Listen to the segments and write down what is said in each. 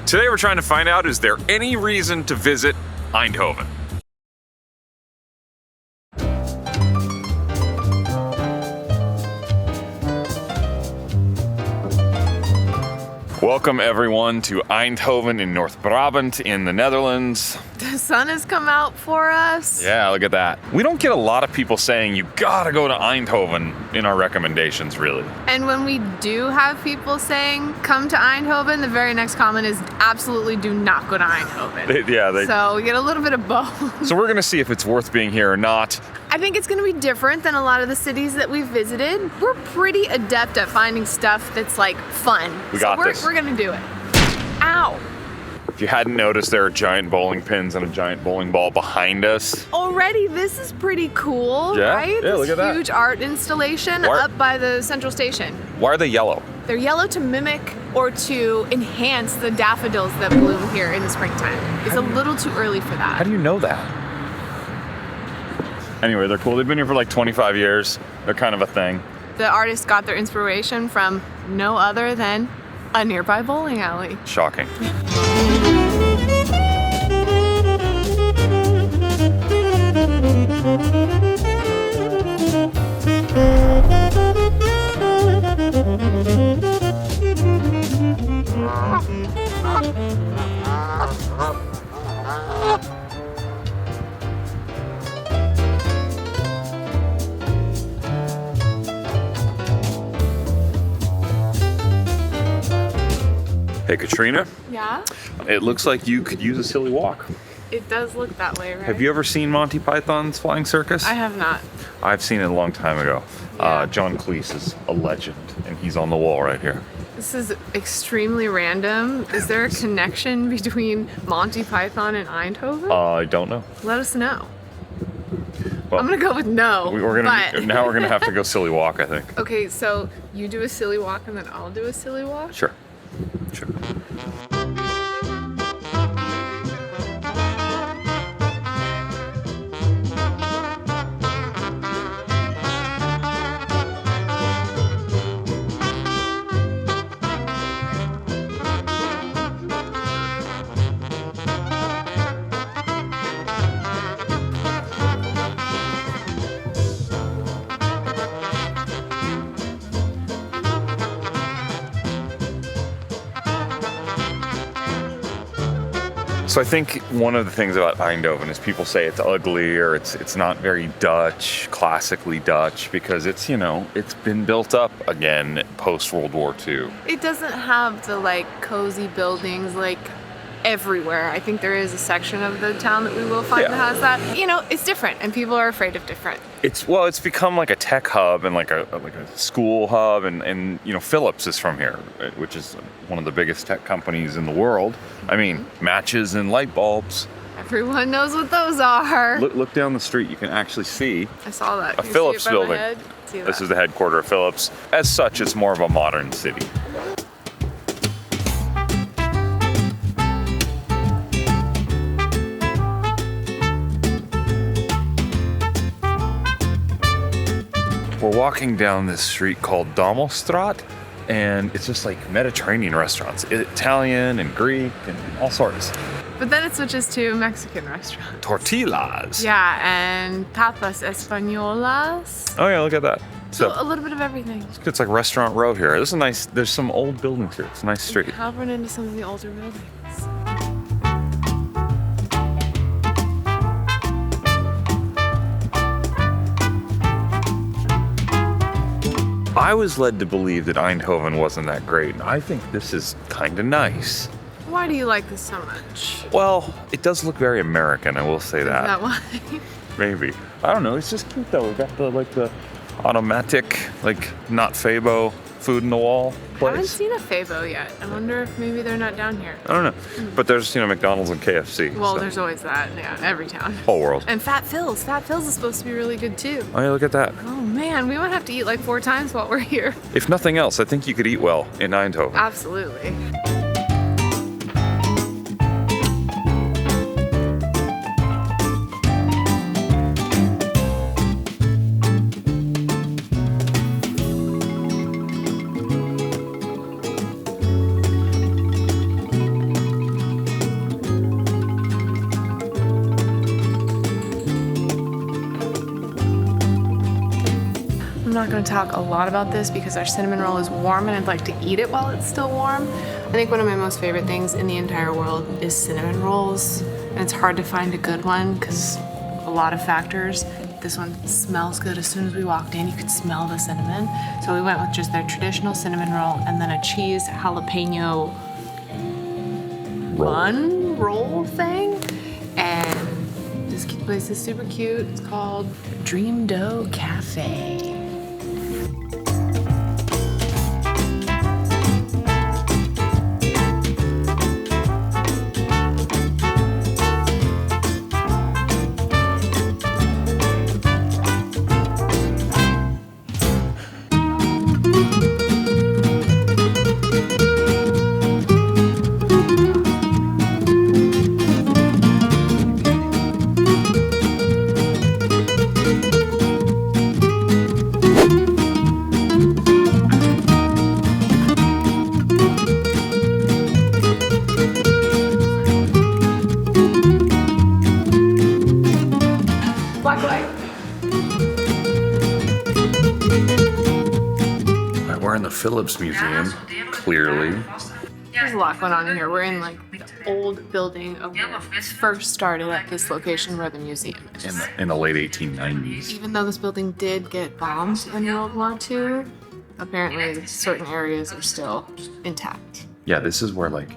Today we're trying to find out, is there any reason to visit Eindhoven? Welcome everyone to Eindhoven in North Brabant in the Netherlands. The sun has come out for us. Yeah, look at that. We don't get a lot of people saying you gotta go to Eindhoven in our recommendations, really. And when we do have people saying come to Eindhoven, the very next comment is absolutely do not go to Eindhoven. So we get a little bit of both. So we're gonna see if it's worth being here or not. I think it's gonna be different than a lot of the cities that we've visited. We're pretty adept at finding stuff that's like fun. We got this. We're gonna do it. Ow. If you hadn't noticed, there are giant bowling pins and a giant bowling ball behind us. Already, this is pretty cool, Yeah? right? Yeah, look at that. Huge art installation up by the central station. Why are they yellow? They're yellow to mimic or to enhance the daffodils that bloom here in the springtime. It's a little too early for that. How do you know that? Anyway, they're cool. They've been here for like 25 years. They're kind of a thing. The artists got their inspiration from no other than a nearby bowling alley. Shocking. Hey Katrina, Yeah? it looks like you could use a silly walk. It does look that way, right? Have you ever seen Monty Python's Flying Circus? I have not. I've seen it a long time ago. Yeah. John Cleese is a legend, and he's on the wall right here. This is extremely random. Is there a connection between Monty Python and Eindhoven? I don't know. Let us know. Well, I'm gonna go with no. now we're gonna have to go silly walk, I think. Okay, so you do a silly walk and then I'll do a silly walk? Sure. So I think one of the things about Eindhoven is people say it's ugly or it's not very Dutch, classically Dutch, because it's been built up again post World War II. It doesn't have the like cozy buildings like everywhere. I think there is a section of the town that we will find that has that. It's different and people are afraid of different. It's become like a tech hub and like a school hub and Phillips is from here, which is one of the biggest tech companies in the world. I mean, matches and light bulbs. Everyone knows what those are. Look down the street, you can actually see I saw that. a Phillips building. This is the headquarters of Phillips. As such, it's more of a modern city. We're walking down this street called Dommelstraat, and it's just like Mediterranean restaurants, Italian and Greek and all sorts. But then it switches to Mexican restaurant. Tortillas. Yeah, and tapas españolas. Oh yeah, look at that. So a little bit of everything. It's like Restaurant Row here. This is nice. There's some old buildings here. It's a nice street. We have run into some of the older buildings. I was led to believe that Eindhoven wasn't that great, and I think this is kind of nice. Why do you like this so much? Well, it does look very American, I will say that. Is that why? Maybe. I don't know, it's just cute though. We've got the automatic, not Fabo food in the wall place. I haven't seen a Fabo yet. I wonder if maybe they're not down here. I don't know. But there's, McDonald's and KFC. Well, so. there's always that, every town. Whole world. And Fat Phil's. Fat Phil's is supposed to be really good too. Oh yeah, look at that. Oh man, we might have to eat like 4 times while we're here. If nothing else, I think you could eat well in Eindhoven. Absolutely. not going to talk a lot about this because our cinnamon roll is warm and I'd like to eat it while it's still warm. I think one of my most favorite things in the entire world is cinnamon rolls. And it's hard to find a good one because a lot of factors. This one smells good. As soon as we walked in, you could smell the cinnamon. So we went with just their traditional cinnamon roll and then a cheese jalapeno bun roll thing. And this place is super cute. It's called Dream Dough Cafe. We're in the Phillips Museum, clearly. There's a lot going on in here. We're in like the old building of where it first started at this location where the museum is. In the late 1890s. Even though this building did get bombed in World War II, apparently certain areas are still intact. Yeah, this is where like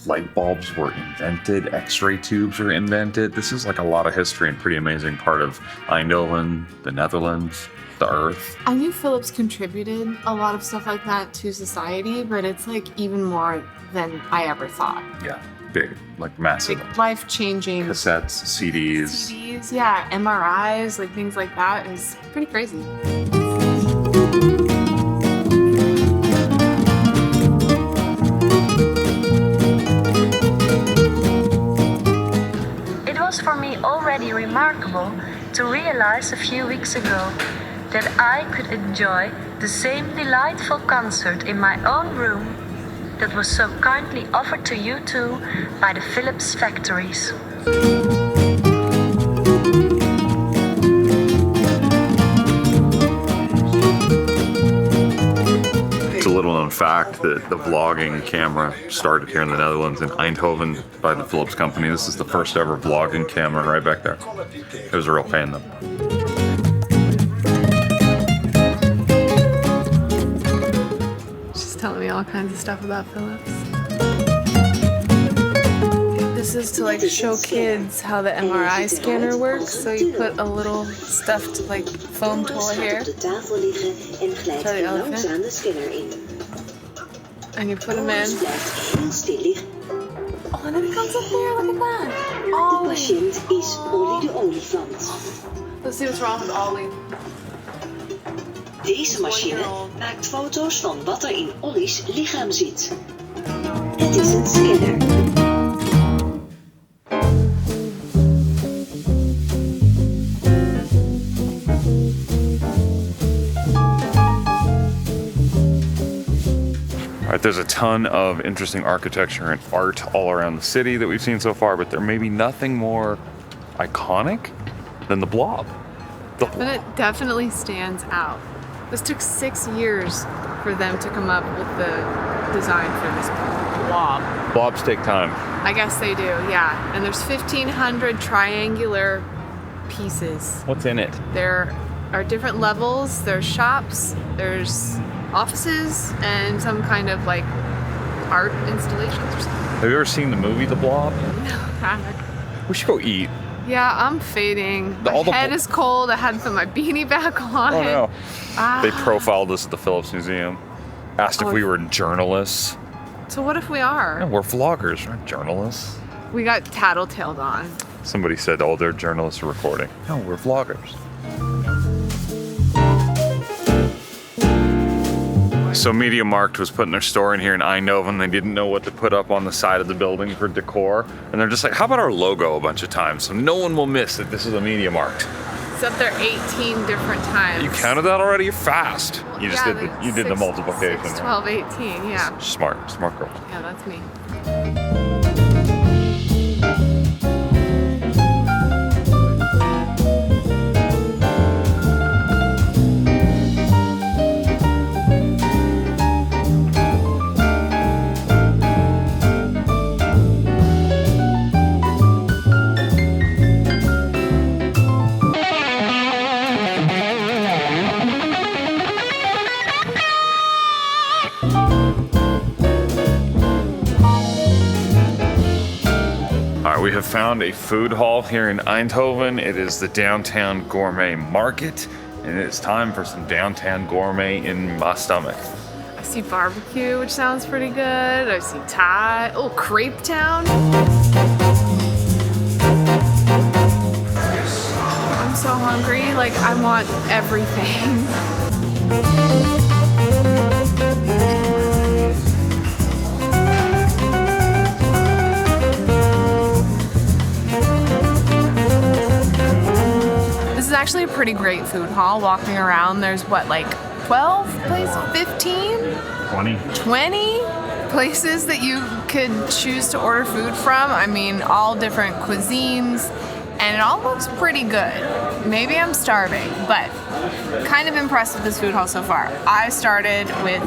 light bulbs were invented, X-ray tubes were invented. This is like a lot of history and pretty amazing part of Eindhoven, the Netherlands, the Earth. I knew Phillips contributed a lot of stuff like that to society, but it's like even more than I ever thought. Yeah, big, like massive. Like life-changing Cassettes, CDs. CDs, yeah, MRIs, like things like that is pretty crazy. It was for me already remarkable to realize a few weeks ago that I could enjoy the same delightful concert in my own room that was so kindly offered to you two by the Phillips factories. It's a little known fact that the vlogging camera started here in the Netherlands in Eindhoven by the Philips company. This is the first ever vlogging camera right back there. It was a real pain though. Telling me all kinds of stuff about Phillips. This is to like show kids how the MRI scanner works. So you put a little stuffed like foam toy here. Show the elephant. And you put him in. Oh, and then it comes up there. Look at that. Ollie. Let's see what's wrong with Ollie. Deze machine maakt foto's van wat er in Ollie's lichaam zit. Het is een scanner. All right, there's a ton of interesting architecture and art all around the city that we've seen so far, but there may be nothing more iconic than the Blob. But it definitely stands out. This took 6 years for them to come up with the design for this blob. Blobs take time. I guess they do, yeah. And there's 1,500 triangular pieces. What's in it? There are different levels. There's shops, there's offices, and some kind of like art installations or something. Have you ever seen the movie The Blob? No. We should go eat. Yeah, I'm fading. My head is cold. I had to put my beanie back on. Oh no. They profiled us at the Phillips Museum. Asked if we were journalists. So what if we are? No, we're vloggers, we're not journalists. We got tattletaled on. Somebody said, oh, they're journalists recording. No, we're vloggers. So Media Markt was putting their store in here in Eindhoven. They didn't know what to put up on the side of the building for decor. And they're just like, how about our logo a bunch of times so no one will miss that this is a Media Markt. It's up there 18 different times. You counted that already? You're fast. You just yeah, did like you did the multiplication. 6, 12, 18, yeah. Smart girl. Yeah, that's me. right, we have found a food hall here in Eindhoven. It is the downtown gourmet market, and it is time for some downtown gourmet in my stomach. I see barbecue, which sounds pretty good. I see Thai. Oh, Crepe Town. I'm so hungry. Like, I want everything. This is actually a pretty great food hall. Walking around, there's what, like 12 places? 15? 20 places that you could choose to order food from. I mean, all different cuisines, and it all looks pretty good. Maybe I'm starving, but kind of impressed with this food hall so far. I started with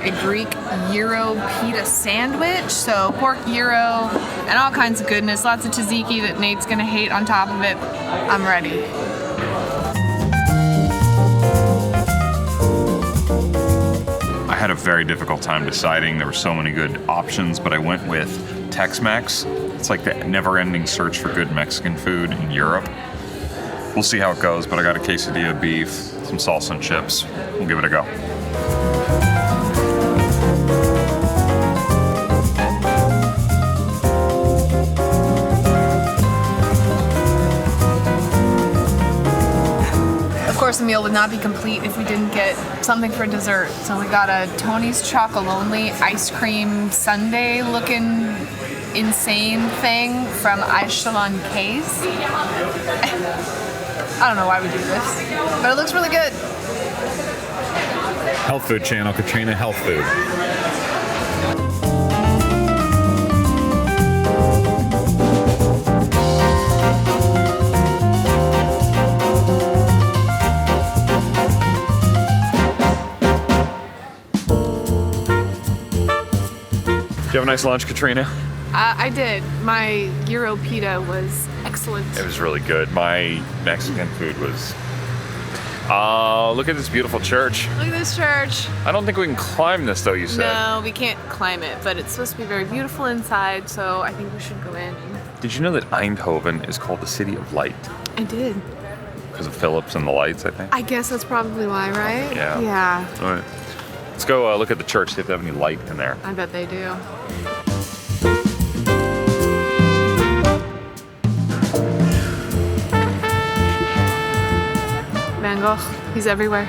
a Greek gyro pita sandwich, so pork gyro and all kinds of goodness, lots of tzatziki that Nate's gonna hate on top of it. I'm ready. I had a very difficult time deciding. There were so many good options, but I went with Tex-Mex. It's like the never-ending search for good Mexican food in Europe. We'll see how it goes, but I got a quesadilla of beef, some salsa and chips. We'll give it a go. Of course, the meal would not be complete if we didn't get something for dessert. So we got a Tony's Chocolonely ice cream sundae looking insane thing from Eindhoven Case. I don't know why we do this, but it looks really good. Health food channel, Katrina, health food. Did you have a nice lunch, Katrina? I did. My gyro pita was excellent. It was really good. My Mexican food was... look at this beautiful church. Look at this church. I don't think we can climb this, though, you said. No, we can't climb it, but it's supposed to be very beautiful inside, so I think we should go in. Did you know that Eindhoven is called the City of Light? I did. Because of Phillips and the lights, I think. I guess that's probably why, right? Yeah. Yeah. All right. Let's go look at the church, see if they have any light in there. I bet they do. Van Gogh, he's everywhere.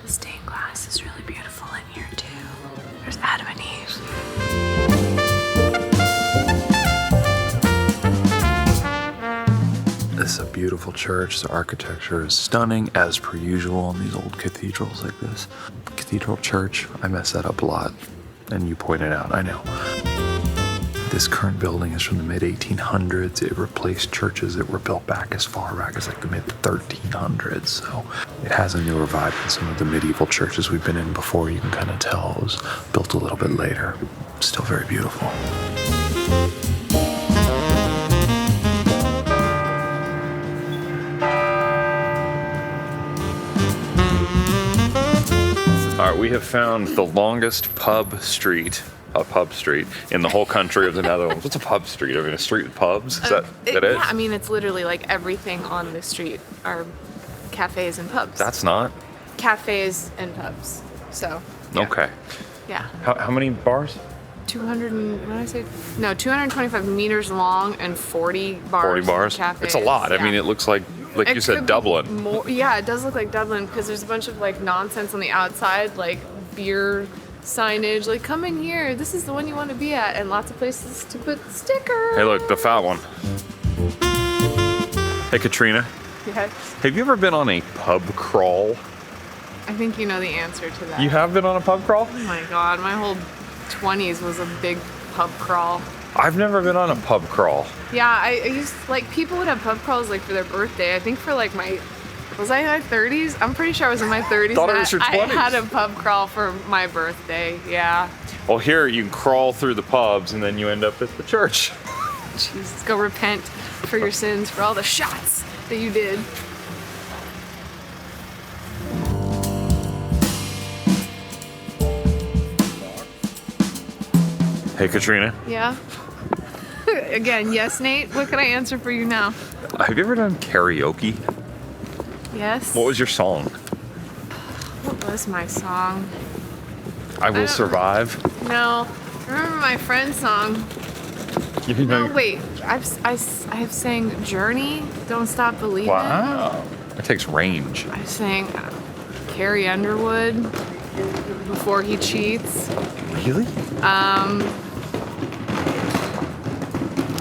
The stained glass is really beautiful in here too. There's Adam and Eve. This is a beautiful church. The architecture is stunning, as per usual on these old cathedrals like this. Cathedral church, I mess that up a lot, and you point it out, I know. This current building is from the mid-1800s. It replaced churches that were built back as far back as like the mid-1300s, so it has a newer vibe than some of the medieval churches we've been in before. You can kind of tell it was built a little bit later. Still very beautiful. All right, we have found the longest pub street in the whole country of the Netherlands. What's a pub street? I mean, a street with pubs? Is that it? Yeah, I mean, it's literally like everything on the street are cafes and pubs. That's not? Cafes and pubs. So, yeah. Okay. Yeah. How many bars? 225 meters long and 40 bars. 40 bars? Cafes. It's a lot. Yeah. I mean, it looks like It you said, could be Dublin. more, yeah, it does look like Dublin because there's a bunch of like nonsense on the outside, like beer signage, like come in here, this is the one you want to be at, and lots of places to put stickers. Hey, look, the fat one. Hey, Katrina. Yes. Have you ever been on a pub crawl? I think you know the answer to that. You have been on a pub crawl? Oh my god, my whole 20s was a big pub crawl. I've never been on a pub crawl. Yeah, I used, like, people would have pub crawls like for their birthday. I think for like my Was I in my 30s? I'm pretty sure I was in my 30s. Thought it was your I 20s. had a pub crawl for my birthday, yeah. Well, here you can crawl through the pubs and then you end up at the church. Jesus, go repent for your sins, for all the shots that you did. Hey, Katrina. Yeah? Again, yes, Nate? What can I answer for you now? Have you ever done karaoke? Yes? What was your song? What was my song? I Will don't- Survive. No. I remember my friend's song. You know- No, wait. I have sang Journey, Don't Stop Believing. Wow. It takes range. I sang Carrie Underwood, Before He Cheats. Really?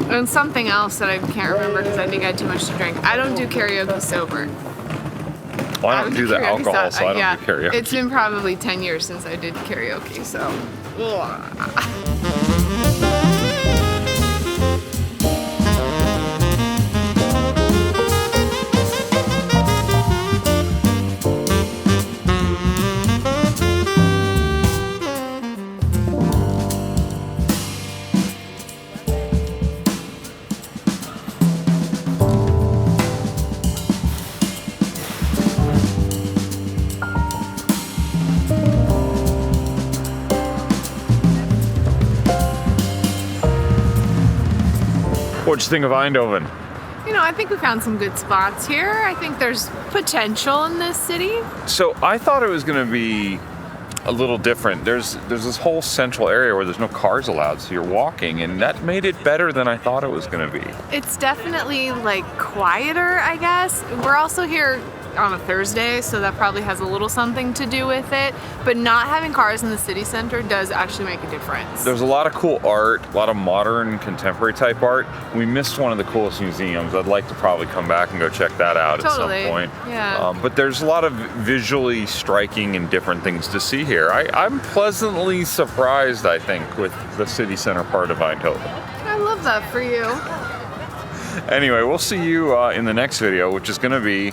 And something else that I can't remember because I think I had too much to drink. I don't do karaoke sober. Well, I don't do the karaoke alcohol, so I don't yeah, do karaoke. It's been probably 10 years since I did karaoke, so. What'd you think of Eindhoven? You know, I think we found some good spots here. I think there's potential in this city. So I thought it was going to be a little different. There's this whole central area where there's no cars allowed, so you're walking, and that made it better than I thought it was going to be. It's definitely like quieter, I guess. We're also here on a Thursday, so that probably has a little something to do with it. But not having cars in the city center does actually make a difference. There's a lot of cool art, a lot of modern, contemporary type art. We missed one of the coolest museums. I'd like to probably come back and go check that out Totally. at some point. Yeah. But there's a lot of visually striking and different things to see here. I'm pleasantly surprised, I think, with the city center part of Eindhoven. I love that for you. Anyway, we'll see you in the next video, which is going to be